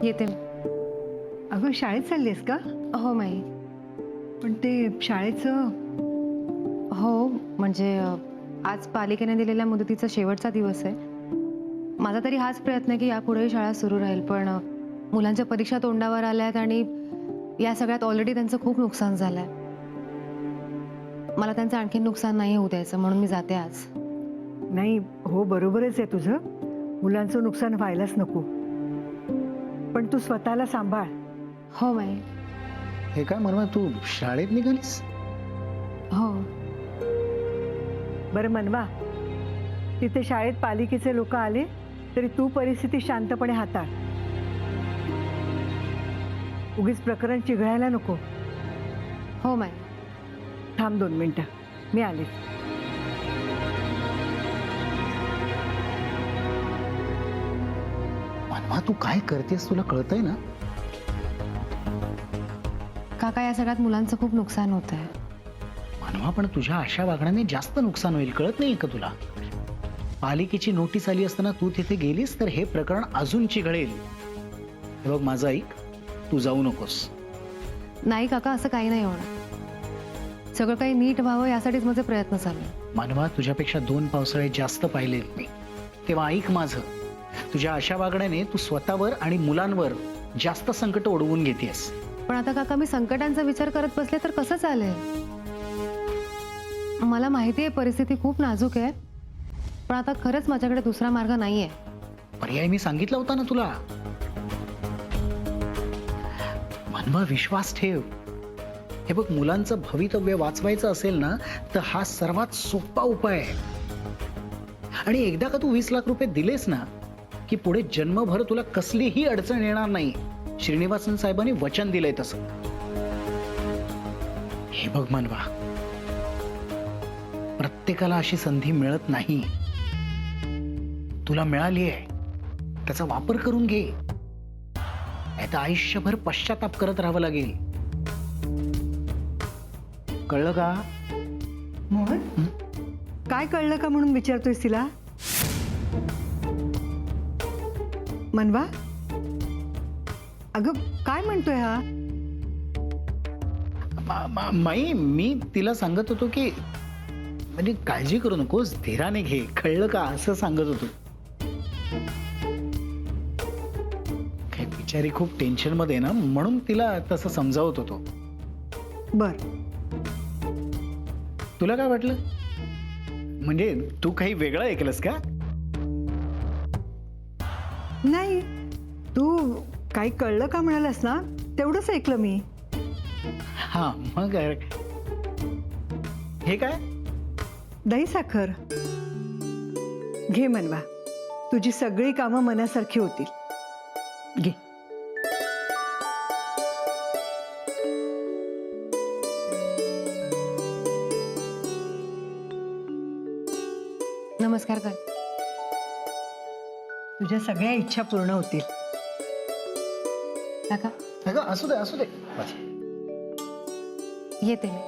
येते. अगं शाळेत चाललीस का? हो माई. पण ते शाळेचं हो म्हणजे आज पालिकेने दिलेल्या मुदतीचा शेवटचा दिवस आहे. माझा तरी हाच प्रयत्न आहे की यापुढेही शाळा सुरू राहील, पण मुलांच्या परीक्षा तोंडावर आल्यात आणि या सगळ्यात ऑलरेडी त्यांचं खूप नुकसान झालंय. मला त्यांचं आणखी नुकसान नाही होऊ द्यायचं म्हणून मी जाते आज. नाही, हो बरोबरच आहे तुझं. मुलांचं नुकसान व्हायलाच नको. पण तू स्वतःला सांभाळ. हो माई. हे काय मनवा, तू शाळेत निघालीस? हो. बरं मनवा, तिथे शाळेत पालिकेचे लोक आले तरी तू परिस्थिती शांतपणे हाताळ. उगीच प्रकरण चिघळायला नको. हो माई. थांब 2 मिनिटं, मी आले. मनवा, तू काय करतेस तुला कळतंय ना? काका, या सगळ्यात मुलांचं खूप नुकसान होत आहे. मनवा, पण तुझ्या अशा वागण्याने जास्त नुकसान होईल, कळत नाही का तुला? पालिकेची नोटीस आली असताना तू तिथे गेलीस तर हे प्रकरण अजून चिघळेल. हे बघ, माझं ऐक, तू जाऊ नकोस. नाही काका, असं काही नाही होणार. सगळं काही नीट व्हावं यासाठीच माझे प्रयत्न चालू आहेत. मनवा, तुझ्यापेक्षा 2 पावसाळे जास्त पाहिलेत मी. तेव्हा ऐक माझं, तुझ्या अशा वागण्याने तू स्वतःवर आणि मुलांवर जास्त संकट ओढवून घेतेस. पण आता काका, मी संकटांचा विचार करत बसले तर कसं चालेल? मला माहिती आहे परिस्थिती खूप नाजूक आहे, पण आता खरंच माझ्याकडे दुसरा मार्ग नाहीये. पर्याय मी सांगितला होता ना तुला. मनवा, विश्वास ठेव. हे बघ, मुलांचं भवितव्य वाचवायचं असेल ना तर हा सर्वात सोपा उपाय आहे. आणि एकदा का तू 20 लाख रुपये दिलेस ना की पुढे जन्मभर तुला कसलीही अडचण येणार नाही. श्रीनिवासन साहेबांनी वचन दिलंय तसं. हे बघ मनवा, प्रत्येकाला अशी संधी मिळत नाही. तुला मिळाली आहे, त्याचा वापर करून घे. नाहीतर आयुष्यभर पश्चाताप करत राहावं लागेल. कळलं का? मोहन, काय कळलं का म्हणून विचारतोयस तिला? मनवा, अगं काय म्हणतोय हा? माई, मी तिला सांगत होतो की म्हणजे काळजी करू नकोस, धीराने घे. कळलं का, असं सांगत होतो. काय बिचारी खूप टेन्शन मध्ये ना, म्हणून तिला तसं समजावत होतो. बर, तुला काय वाटलं? म्हणजे तू काही वेगळं ऐकलंस का? नाही, तू काही कळलं का म्हणालास ना, तेवढंच ऐकलं मी. हा, मग हे काय? दही साखर घे मनवा, तुझी सगळी कामं मनासारखी होतील. घे. नमस्कार कर. तुझ्या सगळ्या इच्छा पूर्ण होतील. काका, अगं, असू दे असू दे. येते मी.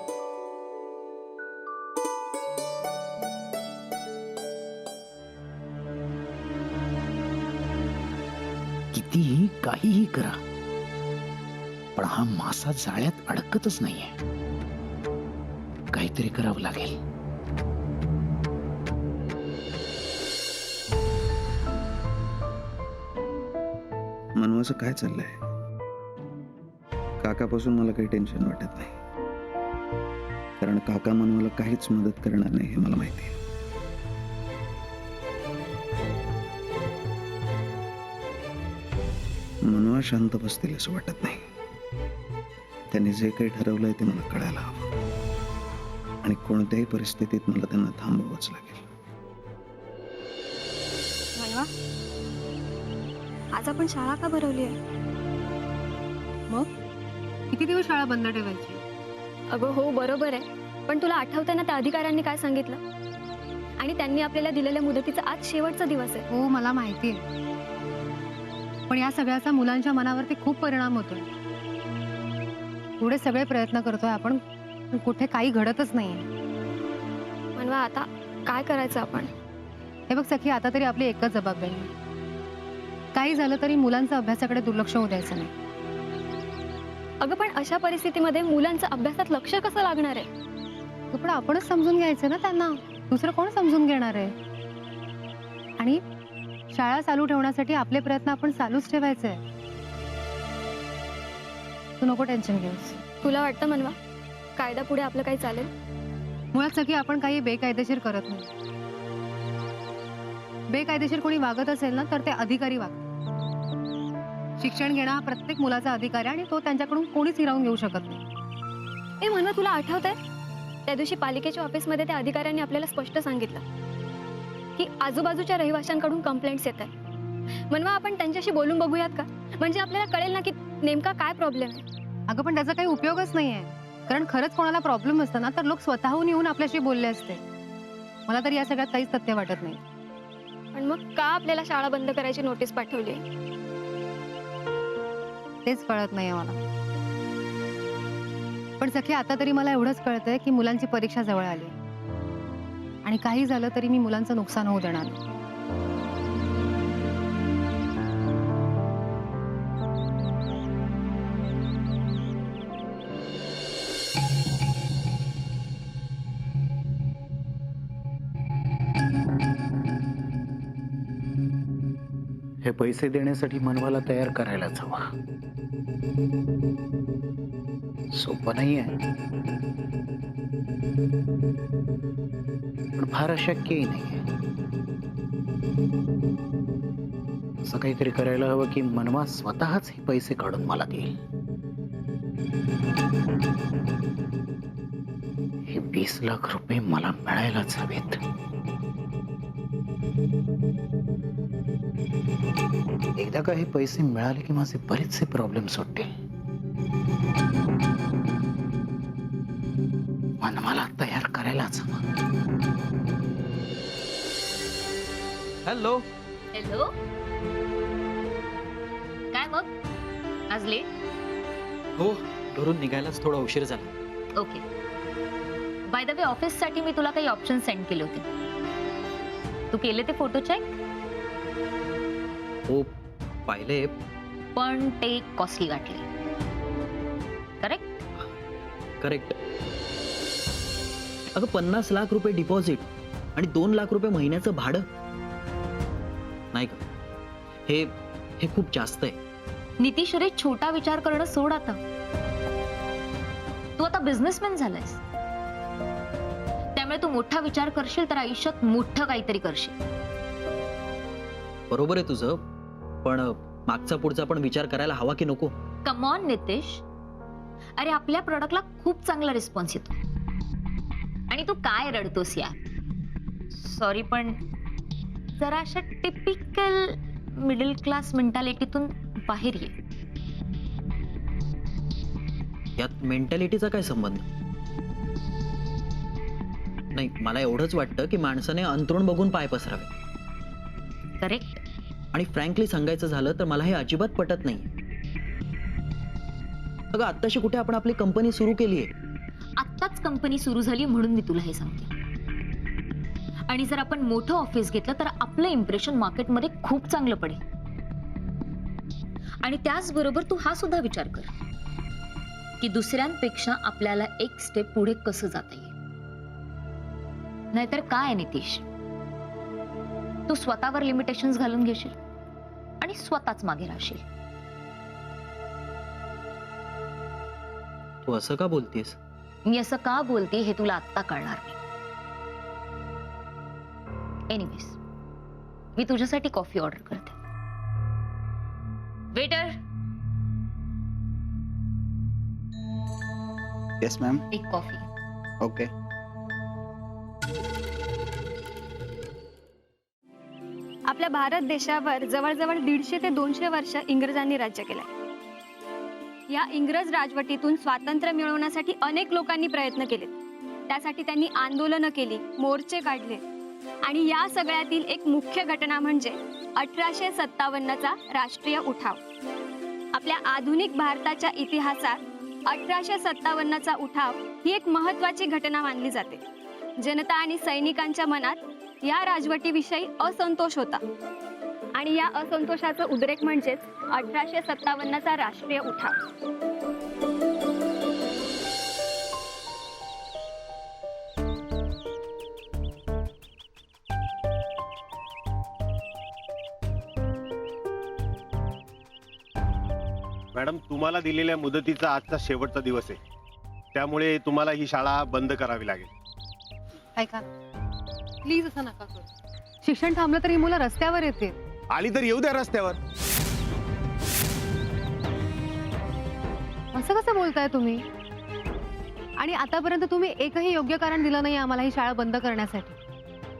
कितीही काहीही करा, पण हा मासा जाळ्यात अडकतच नाहीये. काहीतरी करावं लागेल. मनवाचं काय चाललंय? काकापासून मला काही टेन्शन वाटत नाही, कारण काका मनवाला काहीच मदत करणार नाही हे मला माहिती आहे. मनवा शांत बसतील असं वाटत नाही. त्यांनी जे काही ठरवलंय ते मला कळायला हवं, आणि कोणत्याही परिस्थितीत मला त्यांना थांबवावंच लागेल. मनवा, आज आपण शाळा का भरवली आहे? मग किती दिवस शाळा बंद ठेवायची? अगं हो, बरोबर आहे, पण तुला आठवतंय ना त्या अधिकाऱ्यांनी काय सांगितलं? आणि त्यांनी आपल्याला दिलेल्या मुदतीचा आज शेवटचा दिवस आहे. हो, मला माहिती आहे, पण या सगळ्याचा मुलांच्या मनावरती खूप परिणाम होतोय. पुढे सगळे प्रयत्न करतोय आपण, पण कुठे काही घडतच नाहीये. मनवा, आता काय करायचं आपण? हे बघ सखी, आता तरी आपली एकच जबाबदारी आहे. काही झालं तरी मुलांचं अभ्यासाकडे दुर्लक्ष होऊ द्यायचं नाही. अगं पण अशा परिस्थितीमध्ये मुलांचं अभ्यासात लक्ष कसं लागणार आहे? पण आपणच समजून घ्यायचं ना त्यांना, दुसरं कोण समजून घेणार आहे? आणि शाळा चालू ठेवण्यासाठी आपले प्रयत्न आपण चालूच ठेवायचे. तू नको टेन्शन घेऊस. तुला वाटतं मनवा कायदा पुढे आपलं काही चालेल? मुळात सगळी आपण काही बेकायदेशीर करत नाही. बेकायदेशीर कोणी वागत असेल ना तर ते अधिकारी वागतात. शिक्षण घेणं हा प्रत्येक मुलाचा अधिकार आहे आणि तो त्यांच्याकडून कोणीच हिरावून घेऊ शकत नाही. ए मनवा, तुला आठवतंय त्या दिवशी पालिकेच्या ऑफिसमध्ये त्या अधिकाऱ्यांनी आपल्याला स्पष्ट सांगितलं की आजूबाजूच्या रहिवाशांकडून कंप्लेंट्स येत आहेत. मनवा, आपण त्यांच्याशी बोलून बघूयात का? म्हणजे आपल्याला कळेल ना की नेमका काय प्रॉब्लेम आहे. अगं पण त्याचा काही उपयोगच नाहीये. कारण खरंच कोणाला प्रॉब्लेम असतं ना तर लोक स्वतःहून येऊन आपल्याशी बोलले असते. मला तर या सगळ्यात काहीच तथ्य वाटत नाही. पण मग का आपल्याला शाळा बंद करायची नोटीस पाठवली? तेच कळत नाहीये मला. पण सखी आता तरी मला एवढंच कळतंय की मुलांची परीक्षा जवळ आली आणि काही झालं तरी मी मुलांचं नुकसान होऊ देणार नाही. हे पैसे देण्यासाठी मनवाला तयार करायलाच हवा. सोपं नाही आहे, पण फार अशक्यही नाही आहे. असं काहीतरी करायला हवं की मनवा स्वतःच हे पैसे काढून मला देईल. हे 20 लाख रुपये मला मिळायलाच हवेत. एकदा का हे पैसे मिळाले की माझे बरेचसे प्रॉब्लेम सुटतील. मनवाला तयार करायलाच हवं. हॅलो. हॅलो, काय मग आज लेट? हो, घरून निघायलाच थोडा उशीर झाला. ओके. बाय द वे, ऑफिससाठी मी तुला काही ऑप्शन सेंड केले होते. तू केले ते फोटो चेक? हो, पाहिले, पण ते कॉस्टली गाठले. करेक्ट? करेक्ट. अगं 50 लाख रुपये डिपॉझिट आणि 2 लाख रुपये महिन्याचं भाडं नाही का? हे हे खूप जास्त आहे. नितीश रे, छोटा विचार करणं सोड आता. तू आता बिझनेसमॅन झालायस, त्यामुळे तू मोठा विचार करशील तर आयुष्यात मोठं काहीतरी करशील. बरोबर आहे तुझं, पण मागचा पुढचा पण विचार करायला हवा की नको? कम ऑन नितीश, अरे आपल्या प्रोडक्टला खूप चांगला रिस्पॉन्स येतो आणि तू काय रडतोस यार? सॉरी, पण जरा अशा टिपिकल मिडल क्लास मेंटॅलिटीतून बाहेर ये. यात मेंटॅलिटीचा काय संबंध? नाही, मला एवढंच वाटतं की माणसाने अंतरुण बघून पाय पसरावे. करेक्ट. आणि फ्रँकली सांगायचं झालं तर मला हे अजिबात पटत नाही. अगं आत्ताशी कुठे आपण आपली कंपनी सुरू केली आहे. आत्ताच कंपनी सुरू झाली म्हणून मी तुला हे सांगते. आणि जर आपण मोठं ऑफिस घेतलं तर आपलं इम्प्रेशन मार्केटमध्ये खूप चांगलं पडेल. आणि त्याचबरोबर तू हा सुद्धा विचार कर की दुसऱ्यांपेक्षा आपल्याला एक स्टेप पुढे कसं जाता येईल. नाहीतर काय आहे नितीश, तू स्वतःवर लिमिटेशन्स घालून घेशील आणि स्वतःच मागे राहशील. तू असं का बोलतेस? मी असं का बोलते हे तुला आत्ता कळणार नाही. एनिवेज, मी तुझ्यासाठी कॉफी ऑर्डर करते. Waiter, yes ma'am. एक कॉफी. ओके. आपल्या भारत देशावर जवळजवळ 150 ते 200 वर्ष इंग्रजांनी राज्य केलंय. या इंग्रज राजवटीतून स्वातंत्र्य मिळवण्यासाठी अनेक लोकांनी प्रयत्न केले. त्यासाठी त्यांनी आंदोलनं केली, मोर्चे काढले आणि या सगळ्यातील एक मुख्य घटना म्हणजे 1857चा राष्ट्रीय उठाव. आपल्या आधुनिक भारताच्या इतिहासात 1857चा उठाव ही एक महत्त्वाची घटना मानली जाते. जनता आणि सैनिकांच्या मनात या राजवटीविषयी असंतोष होता आणि या असंतोषाचं उद्रेक म्हणजेच 1857चा राष्ट्रीय उठाव. मॅडम, तुम्हाला दिलेल्या मुदतीचा आजचा शेवटचा दिवस आहे, त्यामुळे तुम्हाला ही शाळा बंद करावी लागेल. ऐका प्लीज असं नका करू. शिक्षण थांबलं तरी मुलं रस्त्यावर येते. आली तर येऊ द्या रस्त्यावर. असं कसं बोलताय तुम्ही? आणि आतापर्यंत तुम्ही एकही योग्य कारण दिलं नाही आम्हाला ही शाळा बंद करण्यासाठी.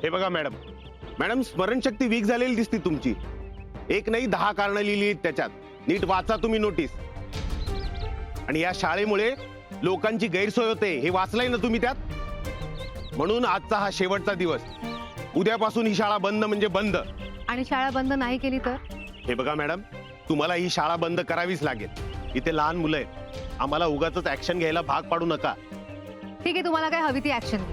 हे बघा मॅडम, मॅडम स्मरणशक्ती वीक झालेली दिसती तुमची. एक नाही 10 कारणं लिहिली आहेत त्याच्यात. नीट वाचा तुम्ही नोटीस. आणि या शाळेमुळे लोकांची गैरसोय होते हे वाचलंय ना तुम्ही त्यात. म्हणून आजचा हा शेवटचा दिवस. उद्यापासून ही शाळा बंद म्हणजे बंद. आणि शाळा बंद नाही केली तर? हे बघा मॅडम, तुम्हाला ही शाळा बंद करावीच लागेल. इथे लहान मुलं आहेत. आम्हाला उगाच ऍक्शन घ्यायला भाग पाडू नका. ठीक आहे, तुम्हाला काय हवी ती ऍक्शन.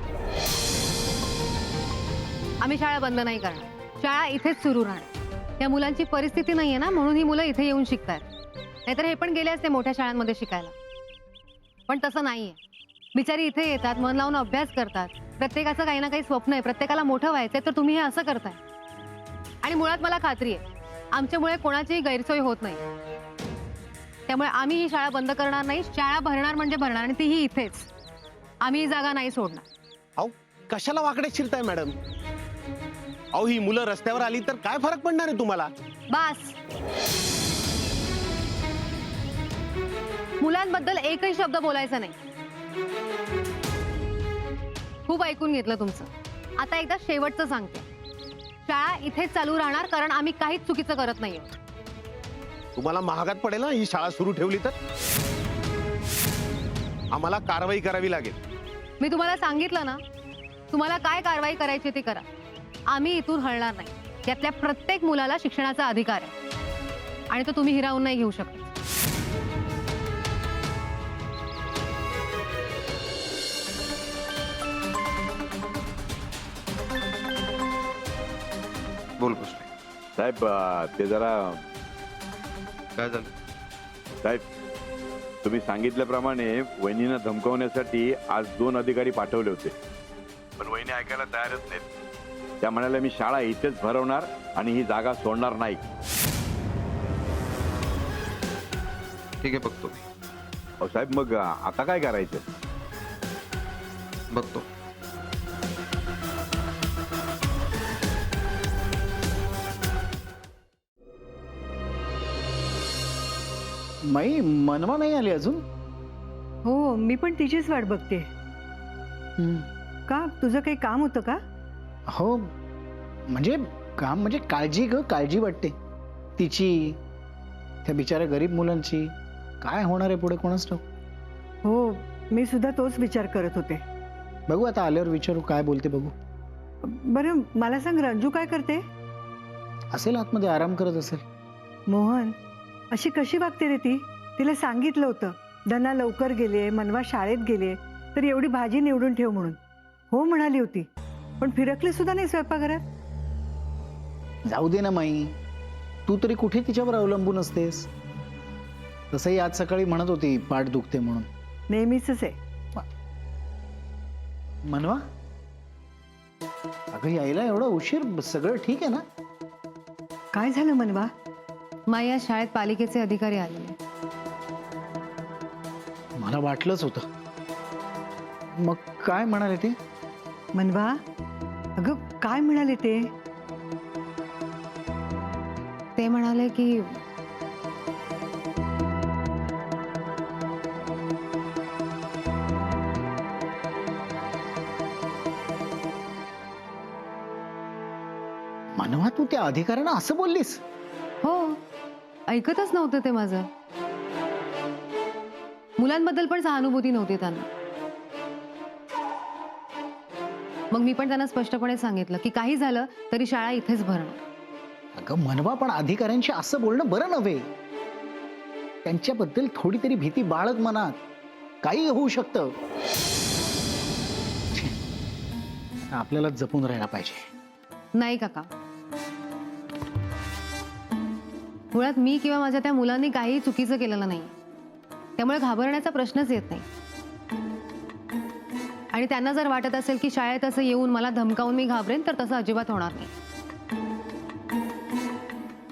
आम्ही शाळा बंद नाही करणार. शाळा इथेच सुरू राहणार. या मुलांची परिस्थिती नाहीये ना, म्हणून ही मुलं इथे येऊन शिकतायत. नाहीतर हे पण गेले असते मोठ्या शाळांमध्ये शिकायला. पण तसं नाहीये. बिचारी इथे येतात, मन लावून अभ्यास करतात. प्रत्येकाचं काही ना काही स्वप्न आहे, प्रत्येकाला मोठं व्हायचंय, तर तुम्ही हे असं करताय. आणि मुळात मला खात्री आहे आमच्यामुळे कोणाचीही गैरसोय होत नाही. त्यामुळे आम्ही ही शाळा बंद करणार नाही. शाळा भरणार म्हणजे भरणार, आणि तीही इथेच. आम्ही ही जागा नाही सोडणार. अहो, कशाला वाकडे शिरताय मॅडम? अहो, ही मुलं रस्त्यावर आली तर काय फरक पडणार आहे तुम्हाला? बास. मुलांबद्दल एकही शब्द बोलायचा नाही. खूप ऐकून घेतलं तुमचं. आता एकदा शेवटचं सांगते. शाळा इथेच चालू राहणार, कारण आम्ही काहीच चुकीचं करत नाहीये. तुम्हाला महागात पडेल ना ही शाळा सुरू ठेवली तर. आम्हाला कारवाई करावी लागेल. मी तुम्हाला सांगितलं ना, तुम्हाला काय कारवाई करायची ती करा. आम्ही इथून हलणार नाही. यातल्या प्रत्येक मुलाला शिक्षणाचा अधिकार आहे, आणि तो तुम्ही हिरावून नाही घेऊ शकत. बोल कृष्ण. साहेब ते जरा काय झालं? साहेब, तुम्ही सांगितल्याप्रमाणे वहिनींना धमकावण्यासाठी आज 2 अधिकारी पाठवले होते, पण वहिनी ऐकायला तयारच नाहीत. त्या म्हणाल्या मी शाळा इथेच भरवणार आणि ही जागा सोडणार नाही. ठीक आहे, बघतो अहो साहेब, मग आता काय करायचं? बघतो. माई, मनवा नाही आली अजून? हो, मी पण तिचीच वाट बघते. का तुझं काही काम होतं का? हो, म्हणजे काम म्हणजे काळजी ग, काळजी वाटते तिची, त्या बिचाऱ्या गरीब मुलांची. काय होणार आहे पुढे कोणाच ठाऊक. हो, मी सुद्धा तोच विचार करत होते. बघू आता आल्यावर विचारू काय बोलते बघू. बरं मला सांग, रंजू काय करते? असेल आतमध्ये आराम करत असेल. मोहन, अशी कशी वागते रे ती? तिला सांगितलं होतं धना लवकर गेले, मनवा शाळेत गेले तर एवढी भाजी निवडून ठेव म्हणून. हो म्हणाली होती, पण फिरकली सुद्धा नाही स्वयंपाकघरात. जाऊ दे ना माई, तू तरी कुठे तिच्यावर अवलंबून असतेस. तसंही आज सकाळी म्हणत होती पाठ दुखते म्हणून. नेहमीच आहे. मनवा, अगं यायला एवढा उशीर, सगळं ठीक आहे ना? काय झालं मनवा? माई, या शाळेत पालिकेचे अधिकारी आलेले. मला वाटलंच होतं. मग काय म्हणाले ते? मनवा, अगं काय म्हणाले ते? ते म्हणाले की मनवा, तू त्या अधिकाऱ्यांना असं बोललीस? हो, ऐकतच नव्हतं ते माझं. मुलांबद्दल पण सहानुभूती नव्हती त्यांना. मग मी पण त्यांना स्पष्टपणे सांगितलं की काही झालं तरी शाळा इथेच भरणार. अगं मनवा, पण अधिकाऱ्यांशी असं बोलणं बरं नव्हे. त्यांच्याबद्दल थोडी तरी भीती बाळग मनात. काही होऊ शकतं. आपल्याला जपून राहायला पाहिजे. नाही काका, मुळात मी किंवा माझ्या त्या मुलांनी काही चुकीचं केलेलं नाही, त्यामुळे घाबरण्याचा प्रश्नच येत नाही. आणि त्यांना जर वाटत असेल की शाळेत असं येऊन मला धमकावून मी घाबरेन, तर तसं अजिबात होणार नाही.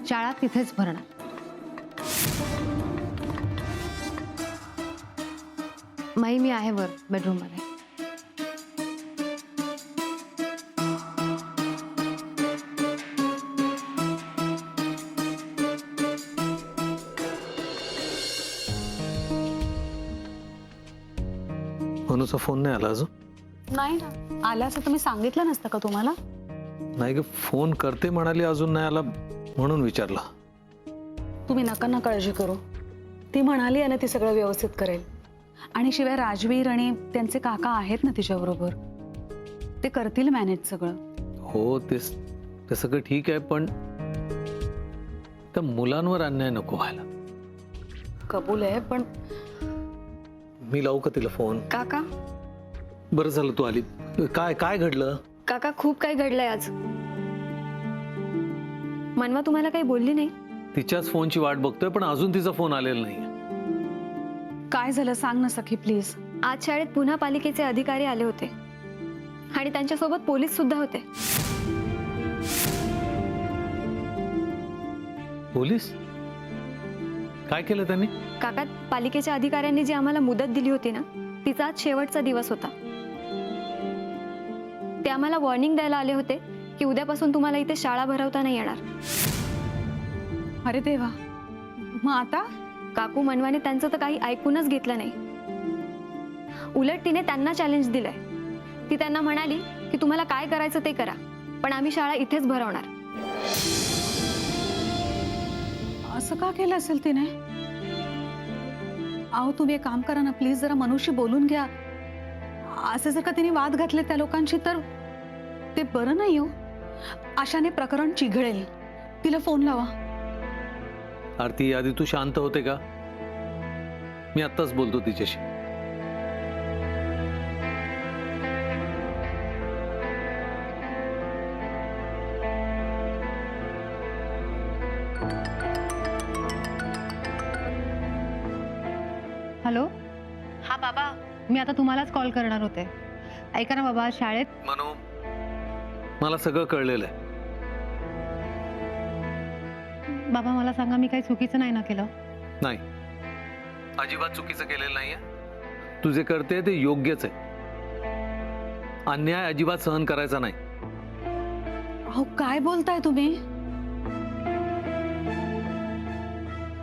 शाळा तिथेच भरणार. माई, मी आहे वर बेडरूम मध्ये. मनूचा फोन नाही आला अजून? नाही ना, आल्याचं तुम्ही सांगितलं नसतं का तुम्हाला? नाही ग, फोन करते म्हणाली, अजून नाही आला म्हणून विचारला. तुम्ही नका ना काळजी करू. ती म्हणाली आहे ना ती सगळं व्यवस्थित करेल. आणि शिवाय राजवीर आणि त्यांचे काका आहेत ना तिच्याबरोबर, ते करतील मॅनेज सगळं. हो, ते सगळं ठीक आहे, पण त्या मुलांवर अन्याय नको व्हायला. कबूल आहे, पण मी लावू का तिला फोन? काका बरं झालं तू आली. काय काय घडलं? काका खूप काही घडलंय आज. मनवा तुम्हाला काही बोलली नाही? तिच्याच फोनची वाट बघतोय, पण अजून तिचा फोन आलेला नाही. काय झालं सांग ना सखी प्लीज. आज शाळेत पुन्हा पालिकेचे अधिकारी आले होते आणि त्यांच्यासोबत पोलीस सुद्धा होते. पोलीस? काय केलं त्यांनी? काका, पालिकेच्या अधिकाऱ्यांनी जी आम्हाला मुदत दिली होती ना, तिचा आज शेवटचा दिवस होता. ते आम्हाला वॉर्निंग द्यायला आले होते की उद्यापासून तुम्हाला इथे शाळा भरवता नाही येणार. अरे देवा, मग आता? काकू, मनवाने त्यांचं तर काही ऐकूनच घेतलं नाही. उलट तिने त्यांना चॅलेंज दिलंय. ती त्यांना म्हणाली की तुम्हाला काय करायचं ते करा, पण आम्ही शाळा इथेच भरवणार. असं का केलं असेल तिने? अहो तुम्ही एक काम करा ना प्लीज, जरा मनुष्य बोलून घ्या. असे जर का तिने वाद घातले त्या लोकांशी तर ते बरं नाही हो. अशाने प्रकरण चिघळेल. तिला फोन लावा. आरती, आधी तू शांत होते का? मी आत्ताच बोलतो तिच्याशी. हॅलो. हा बाबा, मी आता तुम्हालाच कॉल करणार होते. ऐका ना बाबा, शाळेत मनू, मला सगळं कळलेलं आहे. बाबा मला सांगा, मी काही चुकीचं नाही ना केलं? नाही, अजिबात चुकीचं केलेलं नाहीये. तू जे करते ते योग्यच आहे. अन्याय अजिबात सहन करायचा नाही. अहो काय बोलताय तुम्ही?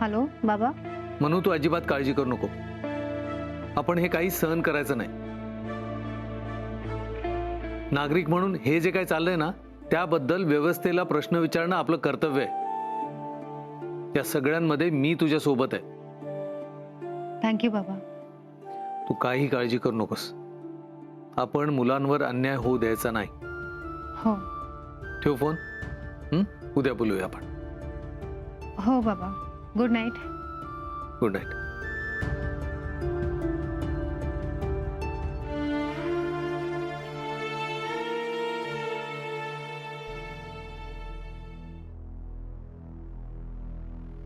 हॅलो बाबा. म्हणून तू अजिबात काळजी करू नको. आपण हे काही सहन करायचं नाही. नागरिक म्हणून हे जे काही चाललंय ना, त्याबद्दल व्यवस्थेला प्रश्न विचारणं आपलं कर्तव्य आहे. या सगळ्यांमध्ये मी तुझ्या सोबत आहे. थँक्यू बाबा. तू काही काळजी करू नकोस. आपण मुलांवर अन्याय होऊ द्यायचा नाही. हो ठेव फोन. उद्या बोलूया आपण. हो बाबा. Good night. Good night.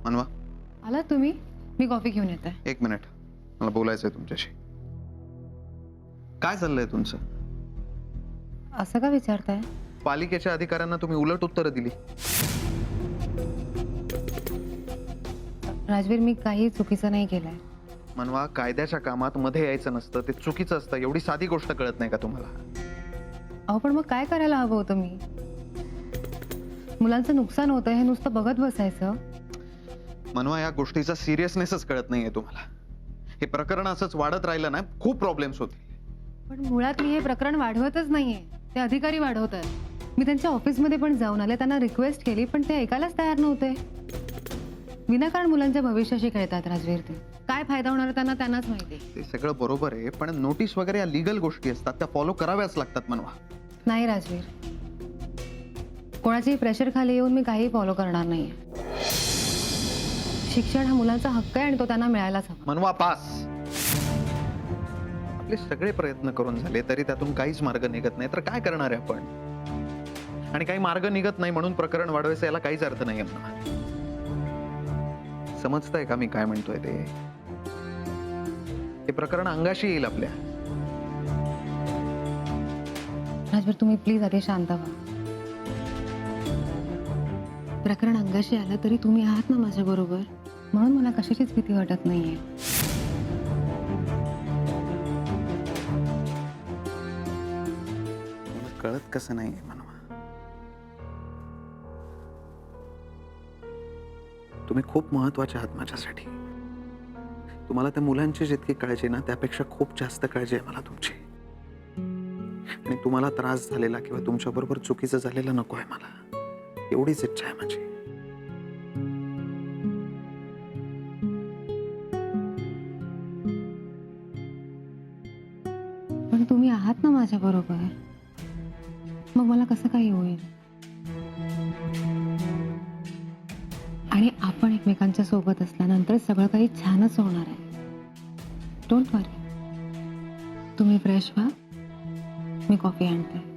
मनवा, आला तुम्ही? मी कॉफी घेऊन येते. एक मिनिट, मला बोलायचं आहे तुमच्याशी. काय चाललंय तुमचं? असं का विचारताय? पालिकेच्या अधिकाऱ्यांना तुम्ही उलट उत्तरं दिली. राजवीर, मी काही चुकीचं नाही केलंय. मनवा, कायद्याच्या कामात मध्ये यायचं नसतं, ते चुकीचं असतं. एवढी साधी गोष्ट कळत नाही का तुम्हाला? अहो पण मग काय करायला हवं होतं मी? मुलांचं नुकसान होतं हे नुसतं बघत बसायचं? मनवा, या गोष्टीचा सिरियसनेसच कळत नाहीये तुम्हाला. हे प्रकरण असंच वाढत राहिलं ना, खूप प्रॉब्लेम्स होतील. पण मुळात मी हे प्रकरण वाढवतच नाहीये, ते अधिकारी वाढवतात. मी त्यांच्या ऑफिसमध्ये पण जाऊन आले, त्यांना रिक्वेस्ट केली, पण ते ऐकायलाच तयार नव्हते. विनाकारण मुलांच्या भविष्याशी खेळतात राजवीर. ते काय फायदा होणार त्यांनाच माहिती. ते सगळं बरोबर आहे, पण नोटीस वगैरे या लीगल गोष्टी असतात, त्या फॉलो कराव्याच लागतात मनवा. नाही राजवीर, कोणाच्याही प्रेशर खाली येऊन मी काही फॉलो करणार नाहीये. शिक्षण हा मुलांचा हक्क आहे आणि तो त्यांना मिळायलाच हवा. मनवा, पास. आपले सगळे प्रयत्न करून झाले तरी त्यातून काहीच मार्ग निघत नाही, तर काय करणार आहे आपण? आणि काही मार्ग निघत नाही म्हणून प्रकरण वाढवायचं, याला काहीच अर्थ नाही. समजतंय का मी काय म्हणतोय ते? हे प्रकरण अंगाशी येईल आपल्या. राजवीर, तुम्ही प्लीज आधी शांत व्हा. प्रकरण अंगाशी आलं तरी तुम्ही आहात ना माझ्या बरोबर, म्हणून मला कशाचीच भीती वाटत नाहीये. मला कळत कसं नाही मनवा. तुम्ही खूप महत्वाचे आहात माझ्यासाठी. तुम्हाला त्या मुलांची जितकी काळजी ना त्यापेक्षा खूप जास्त काळजी आहे मला तुमची. आणि तुम्हाला त्रास झालेला किंवा तुमच्या बरोबर चुकीचं झालेलं नको आहे मला. एवढीच इच्छा आहे माझी. पण तुम्ही आहात ना माझ्या बरोबर, मग मला कसं काही होईल? आणि आपण एकमेकांच्या सोबत असल्यानंतर सगळं काही छानच होणार आहे. डोंट वरी. तुम्ही फ्रेश व्हा, मी कॉफी आणते.